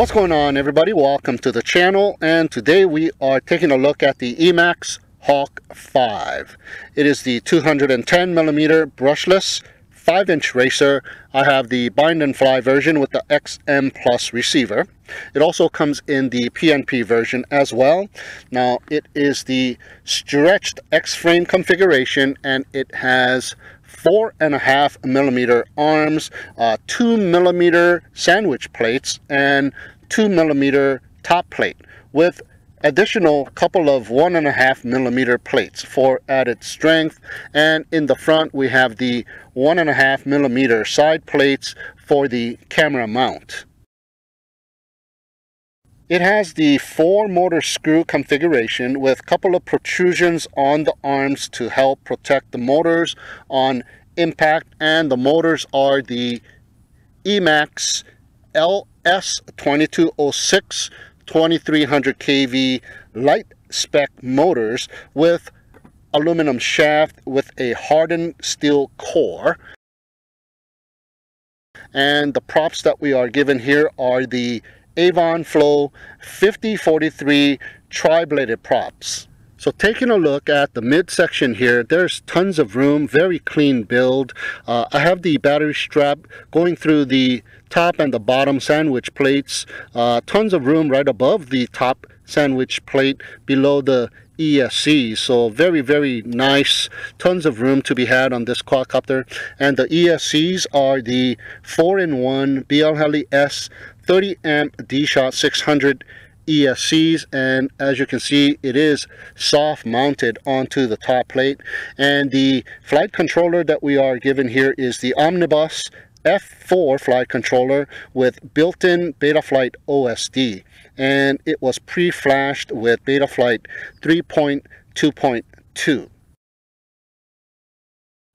What's going on, everybody? Welcome to the channel, and today we are taking a look at the EMAX Hawk 5. It is the 210mm brushless 5-inch racer. I have the bind and fly version with the XM Plus receiver. It also comes in the PNP version as well. Now it is the stretched X-frame configuration, and it has 4.5mm arms, 2mm sandwich plates, and 2mm top plate with additional couple of 1.5mm plates for added strength. And in the front we have the 1.5mm side plates for the camera mount. It has the 4-motor screw configuration with a couple of protrusions on the arms to help protect the motors on impact, and the motors are the EMAX LS2206 2300 kV light spec motors with aluminum shaft with a hardened steel core. And the props that we are given here are the Avan Flow 5043 tri-bladed props. So taking a look at the midsection here, there's tons of room, very clean build. I have the battery strap going through the top and the bottom sandwich plates. Tons of room right above the top sandwich plate below the ESC. So very nice. Tons of room to be had on this quadcopter. And the ESCs are the 4-in-1 BLHeli S 30-amp DShot600 ESCs, and as you can see, it is soft mounted onto the top plate. And the flight controller that we are given here is the Omnibus F4 flight controller with built-in BetaFlight OSD, and it was pre-flashed with BetaFlight 3.2.2.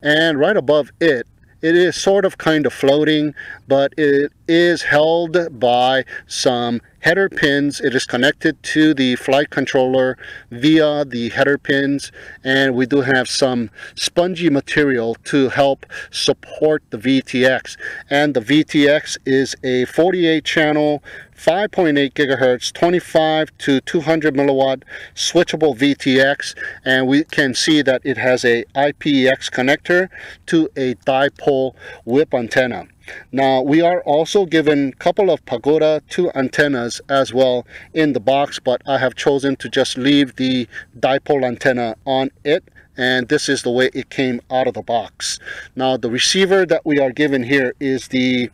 and right above it, it is sort of kind of floating, but it is held by some header pins. It is connected to the flight controller via the header pins, and we do have some spongy material to help support the VTX. And the VTX is a 48-channel 5.8 gigahertz 25 to 200 milliwatt switchable VTX, and we can see that it has a IPX connector to a dipole whip antenna. Now we are also given a couple of Pagoda 2 antennas as well in the box, but I have chosen to just leave the dipole antenna on it, and this is the way it came out of the box. Now the receiver that we are given here is the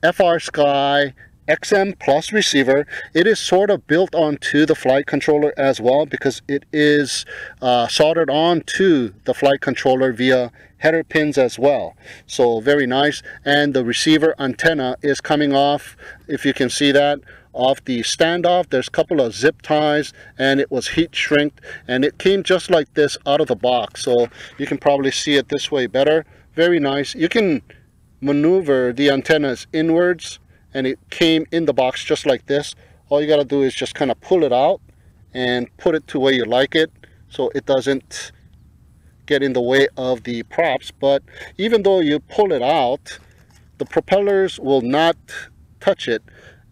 frsky XM Plus receiver. It is sort of built onto the flight controller as well, because it is soldered onto the flight controller via header pins as well. So very nice. And the receiver antenna is coming off, if you can see that, off the standoff. There's a couple of zip ties, and it was heat shrinked, and it came just like this out of the box. So you can probably see it this way better. Very nice. You can maneuver the antennas inwards, and it came in the box just like this. All you got to do is just kind of pull it out and put it to where you like it, so it doesn't get in the way of the props. But even though you pull it out, the propellers will not touch it.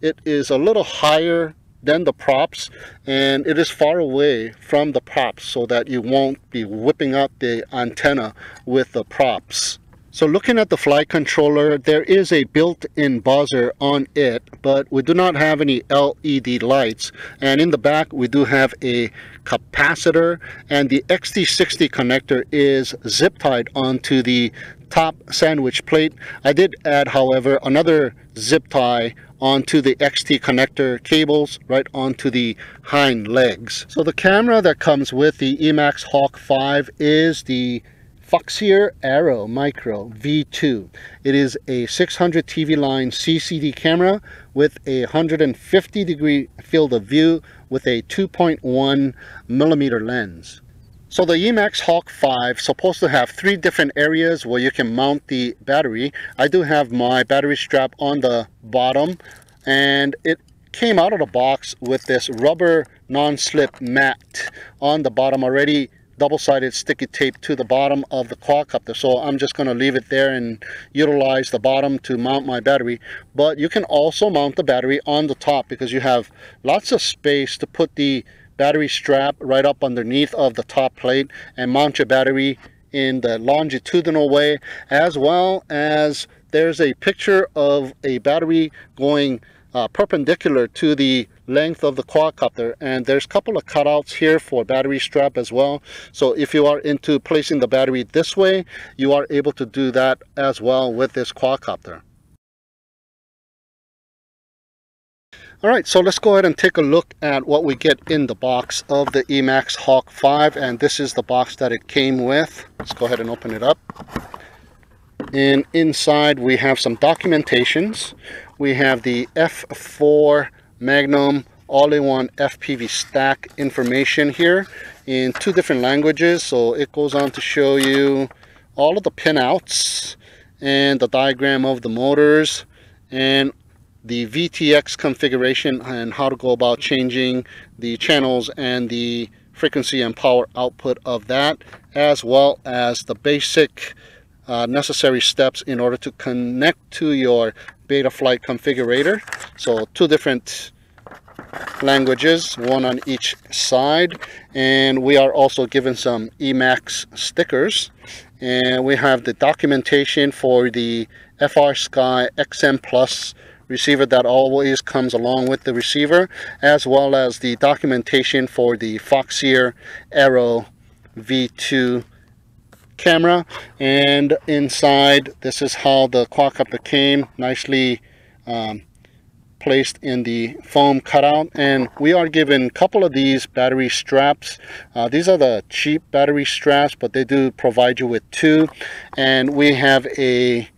It is a little higher than the props, and it is far away from the props, so that you won't be whipping out the antenna with the props. So looking at the flight controller, there is a built-in buzzer on it, but we do not have any LED lights. And in the back we do have a capacitor, and the XT60 connector is zip tied onto the top sandwich plate. I did add, however, another zip tie onto the XT connector cables right onto the hind legs. So the camera that comes with the EMAX Hawk 5 is the Foxeer Arrow Micro V2. It is a 600 TV line CCD camera with a 150-degree field of view with a 2.1mm lens. So the EMAX Hawk 5 is supposed to have 3 different areas where you can mount the battery. I do have my battery strap on the bottom, and it came out of the box with this rubber non-slip mat on the bottom already double-sided sticky tape to the bottom of the quadcopter. So I'm just going to leave it there and utilize the bottom to mount my battery. But you can also mount the battery on the top because you have lots of space to put the battery strap right up underneath of the top plate and mount your battery in the longitudinal way, as well as there's a picture of a battery going perpendicular to the length of the quadcopter, and there's a couple of cutouts here for battery strap as well. So if you are into placing the battery this way, you are able to do that as well with this quadcopter. Alright, so let's go ahead and take a look at what we get in the box of the EMAX Hawk 5, and this is the box that it came with. Let's go ahead and open it up. And inside we have some documentations. We have the F4 Magnum all-in-one FPV stack information here in 2 different languages. So it goes on to show you all of the pinouts and the diagram of the motors and the VTX configuration and how to go about changing the channels and the frequency and power output of that, as well as the basic necessary steps in order to connect to your BetaFlight configurator. So 2 different languages, 1 on each side, and we are also given some EMAX stickers, and we have the documentation for the frsky XM Plus receiver that always comes along with the receiver, as well as the documentation for the Foxeer Arrow V2 camera. And inside, this is how the quadcopter came, nicely placed in the foam cutout. And we are given a couple of these battery straps. These are the cheap battery straps, but they do provide you with 2. And we have a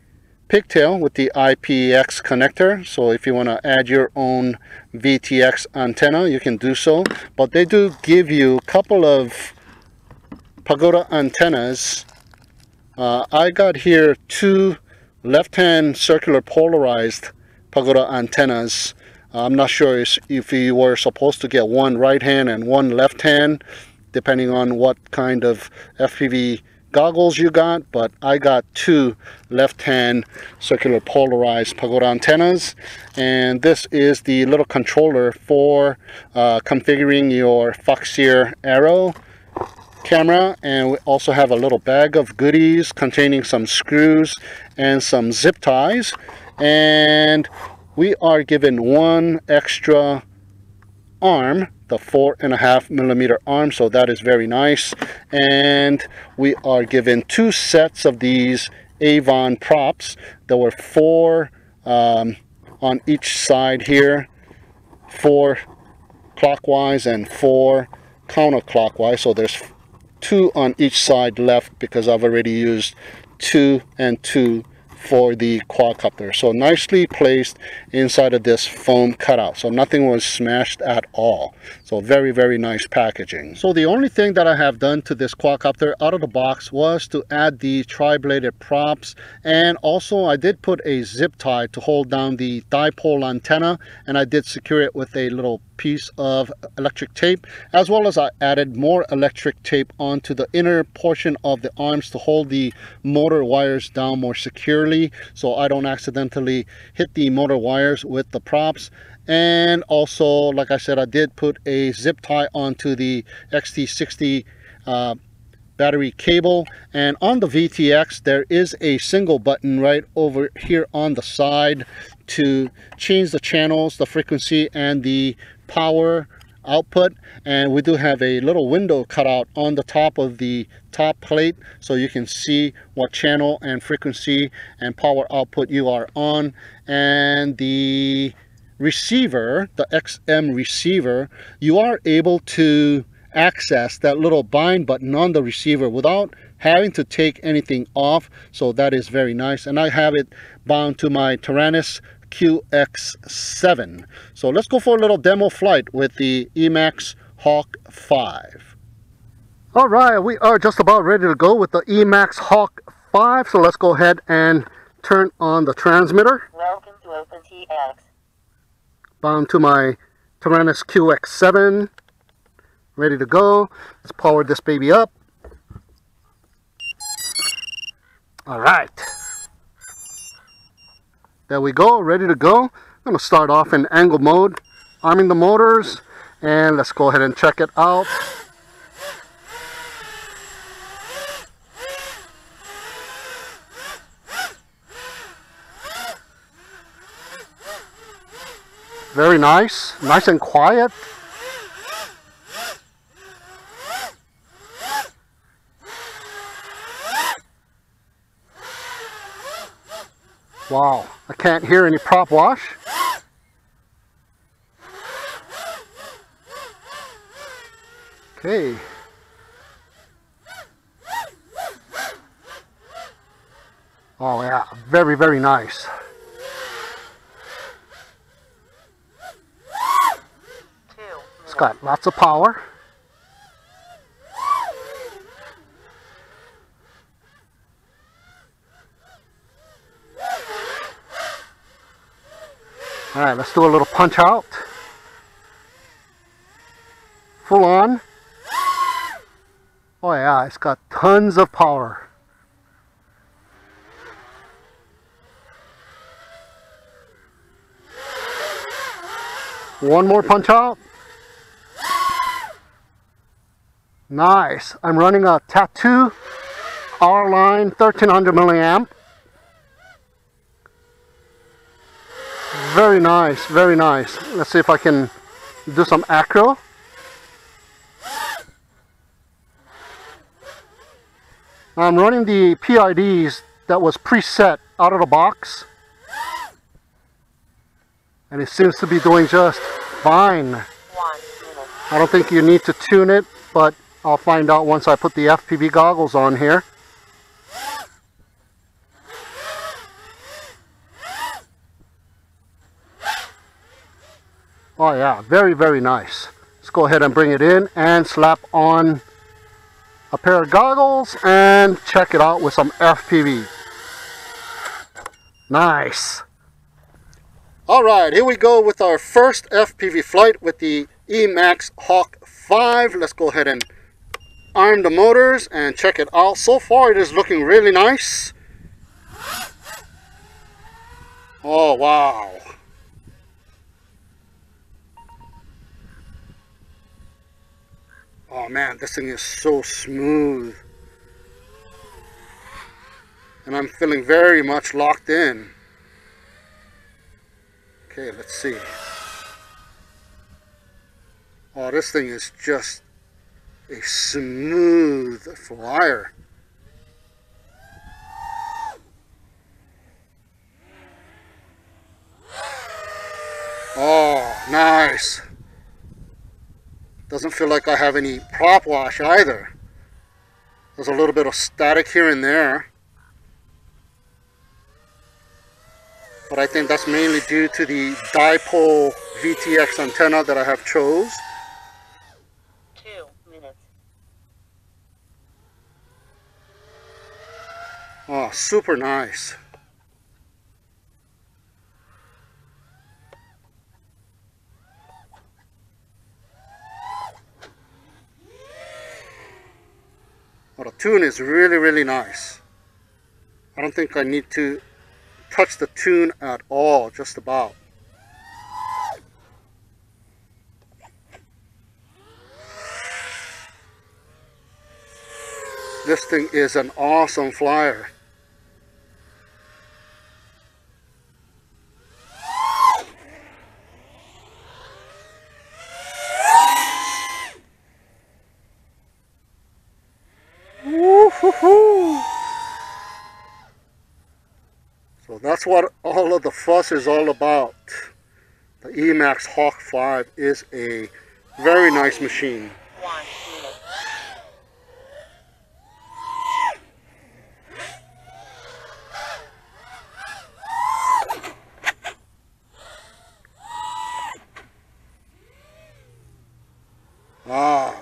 pigtail with the IPX connector, so if you want to add your own VTX antenna, you can do so. But they do give you a couple of pagoda antennas. I got here 2 left-hand circular polarized pagoda antennas. I'm not sure if you were supposed to get 1 right hand and 1 left hand, depending on what kind of FPV goggles you got, but I got 2 left-hand circular polarized pagoda antennas. And this is the little controller for configuring your Foxeer Arrow camera. And we also have a little bag of goodies containing some screws and some zip ties, and we are given 1 extra arm, the 4.5mm arm, so that is very nice. And we are given 2 sets of these Avan props. There were 4 on each side here, 4 clockwise and 4 counterclockwise, so there's 2 on each side left because I've already used 2 and 2 for the quadcopter. So nicely placed inside of this foam cutout, so nothing was smashed at all. So very, very nice packaging. So the only thing that I have done to this quadcopter out of the box was to add the tri-bladed props, and also I did put a zip tie to hold down the dipole antenna, and I did secure it with a little piece of electric tape, as well as I added more electric tape onto the inner portion of the arms to hold the motor wires down more securely, so I don't accidentally hit the motor wires with the props. And also, like I said, I did put a zip tie onto the XT60 battery cable. And on the VTX, there is a single button right over here on the side to change the channels, the frequency, and the power output. And we do have a little window cut out on the top of the top plate, so you can see what channel and frequency and power output you are on. And the receiver, the XM receiver, you are able to access that little bind button on the receiver without having to take anything off, so that is very nice. And I have it bound to my Taranis QX7. So let's go for a little demo flight with the EMAX Hawk 5. All right, we are just about ready to go with the EMAX Hawk 5. So let's go ahead and turn on the transmitter. Welcome to OpenTX. Bound to my Taranis QX7. Ready to go. Let's power this baby up. All right. There we go, ready to go. I'm going to start off in angle mode, arming the motors, and let's go ahead and check it out. Very nice, nice and quiet. Wow, I can't hear any prop wash. Okay. Oh yeah, very, very nice. It's got lots of power. All right, let's do a little punch out. Full on. Oh yeah, it's got tons of power. One more punch out. Nice. I'm running a Tattoo R-Line 1300 milliamp. Very nice, very nice. Let's see if I can do some acro. I'm running the PIDs that was preset out of the box, and it seems to be doing just fine. I don't think you need to tune it, but I'll find out once I put the FPV goggles on here. Oh yeah, very, very nice. Let's go ahead and bring it in and slap on a pair of goggles and check it out with some FPV. Nice. All right, here we go with our first FPV flight with the EMAX Hawk 5. Let's go ahead and arm the motors and check it out. So far it is looking really nice. Oh wow. Oh man, this thing is so smooth. And I'm feeling very much locked in. Okay, let's see. Oh, this thing is just a smooth flyer. Oh, nice. Doesn't feel like I have any prop wash either. There's a little bit of static here and there, but I think that's mainly due to the dipole VTX antenna that I have chose. 2 minutes. Oh, super nice. Well, the tune is really, really nice. I don't think I need to touch the tune at all, just about. This thing is an awesome flyer. Woo-hoo-hoo. So that's what all of the fuss is all about. The EMAX Hawk 5 is a very nice machine. 1 minute. Wow.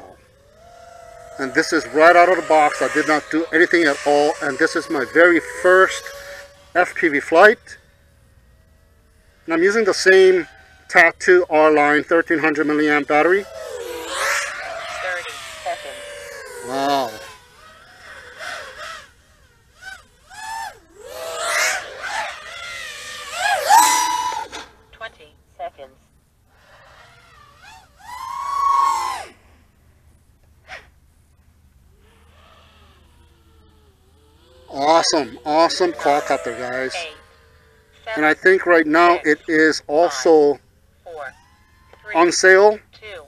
And this is right out of the box. I did not do anything at all, and this is my very first FPV flight. And I'm using the same Tattoo R-Line 1300 milliamp battery. 30 seconds. Wow. Awesome, awesome quadcopter, guys. 8, 7, And I think right now 6, it is also 4, 3, on sale. 2,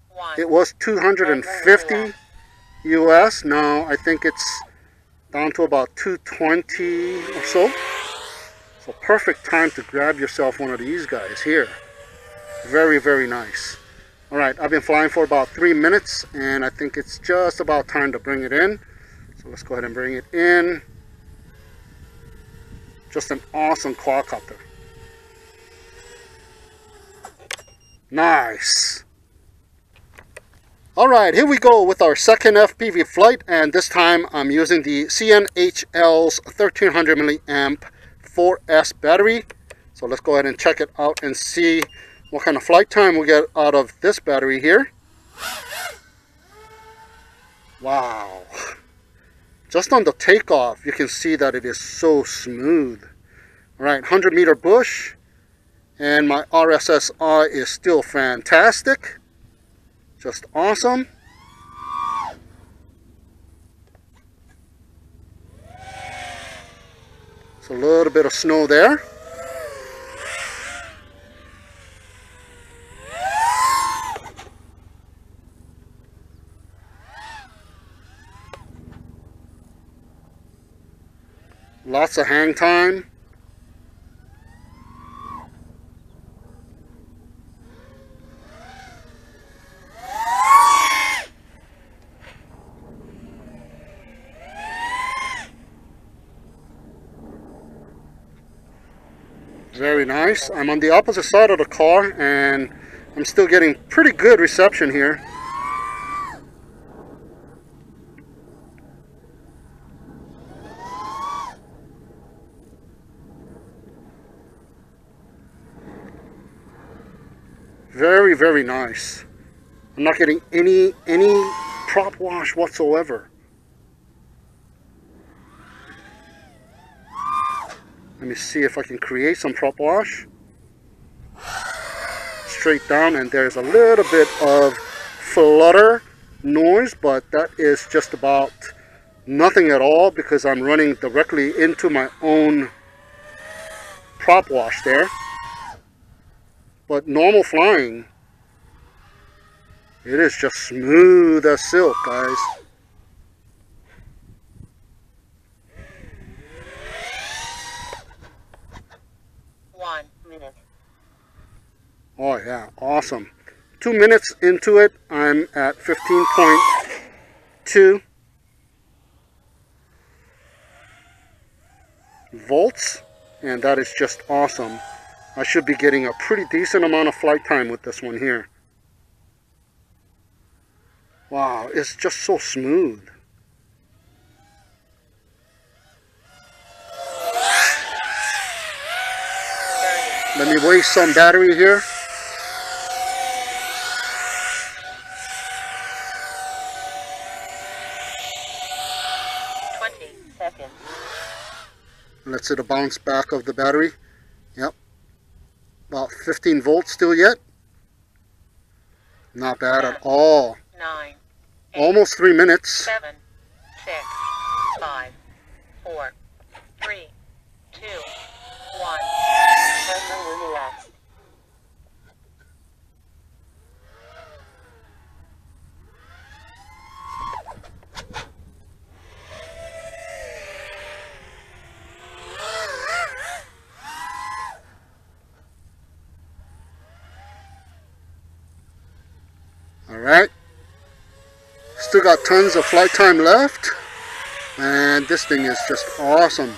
1. It was $250 US. Now I think it's down to about $220 or so. So perfect time to grab yourself one of these guys here. Very, very nice. All right, I've been flying for about 3 minutes, and I think it's just about time to bring it in. So let's go ahead and bring it in. Just an awesome quadcopter. Nice. All right, here we go with our second FPV flight, and this time I'm using the CNHL's 1300 milliamp 4S battery. So let's go ahead and check it out and see what kind of flight time we get out of this battery here. Wow. Just on the takeoff, you can see that it is so smooth. All right, 100-meter bush, and my RSSI is still fantastic. Just awesome. It's a little bit of snow there. Lots of hang time. Very nice. I'm on the opposite side of the car, and I'm still getting pretty good reception here. Very, very nice. I'm not getting any prop wash whatsoever. Let me see if I can create some prop wash. Straight down, and there's a little bit of flutter noise, but that is just about nothing at all because I'm running directly into my own prop wash there. But normal flying, it is just smooth as silk, guys. Oh yeah, awesome. 2 minutes into it, I'm at 15.2 volts, and that is just awesome. I should be getting a pretty decent amount of flight time with this one here. Wow, it's just so smooth. Let me waste some battery here. Let's see the bounce back of the battery. Yep. About 15 volts still yet. Not bad at all. 9, 8, almost 3 minutes. 7, 6, 5, 4, 3, 2, 1. Relax. Alright, still got tons of flight time left, and this thing is just awesome.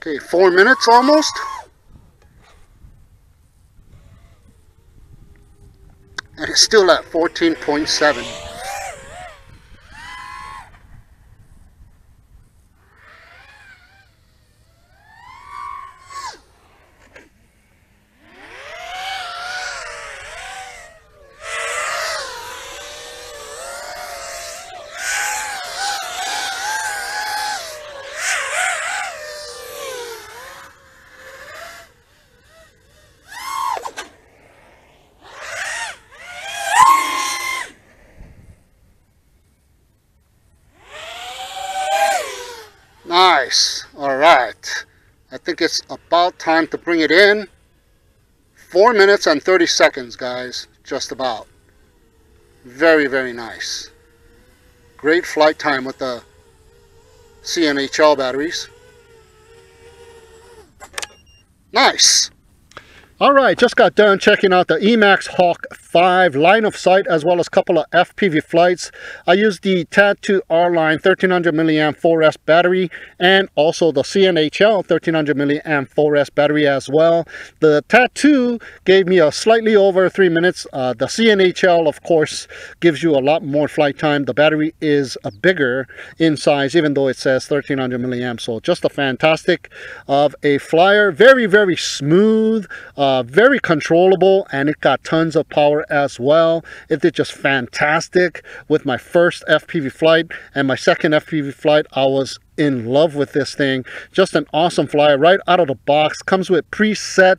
Okay, 4 minutes almost. And it's still at 14.7. think it's about time to bring it in. 4 minutes and 30 seconds, guys, just about. Very, very nice. Great flight time with the CNHL batteries. Nice. All right, just got done checking out the EMAX Hawk 5 line of sight as well as a couple of FPV flights. I used the TAD2 R-Line 1300 milliamp 4S battery and also the CNHL 1300 milliamp 4S battery as well. The TAD2 gave me a slightly over 3 minutes. The CNHL, of course, gives you a lot more flight time. The battery is bigger in size, even though it says 1300 milliamp. So just a fantastic of a flyer. Very, very smooth. Very controllable, and it got tons of power as well. It did just fantastic with my first FPV flight, and my second FPV flight I was in love with this thing. Just an awesome flyer right out of the box. Comes with preset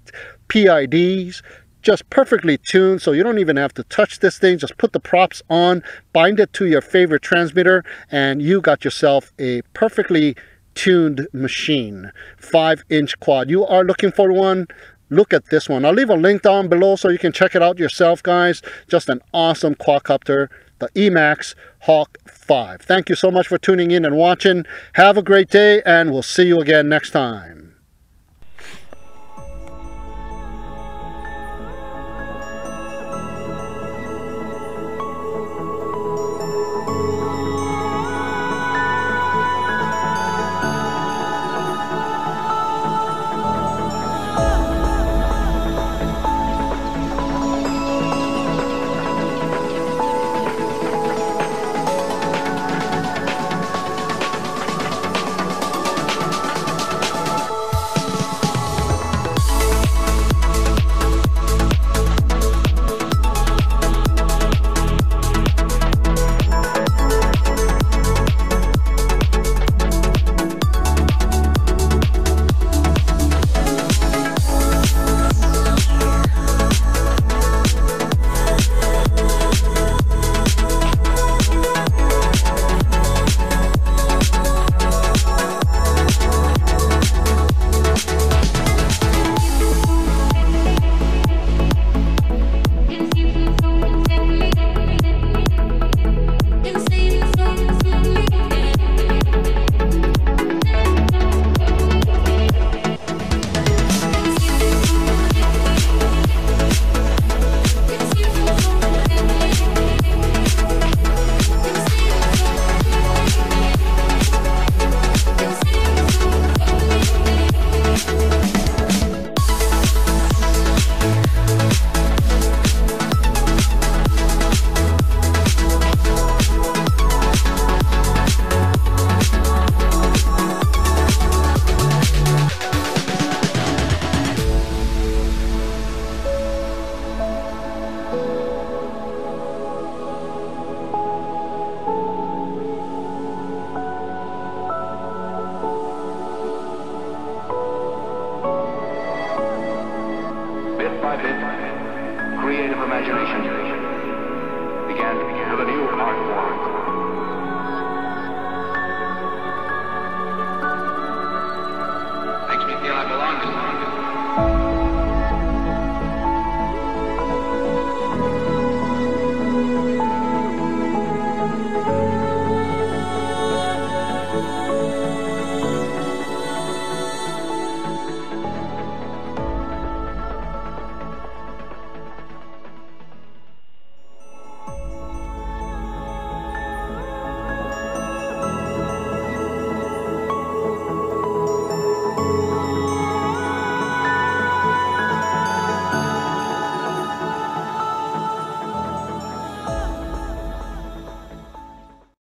PIDs, just perfectly tuned, so you don't even have to touch this thing. Just put the props on, bind it to your favorite transmitter, and you got yourself a perfectly tuned machine. 5-inch quad. You are looking for one? Look at this one. I'll leave a link down below so you can check it out yourself, guys. Just an awesome quadcopter, the EMAX Hawk 5. Thank you so much for tuning in and watching. Have a great day, and we'll see you again next time. Creative imagination began with a new art form.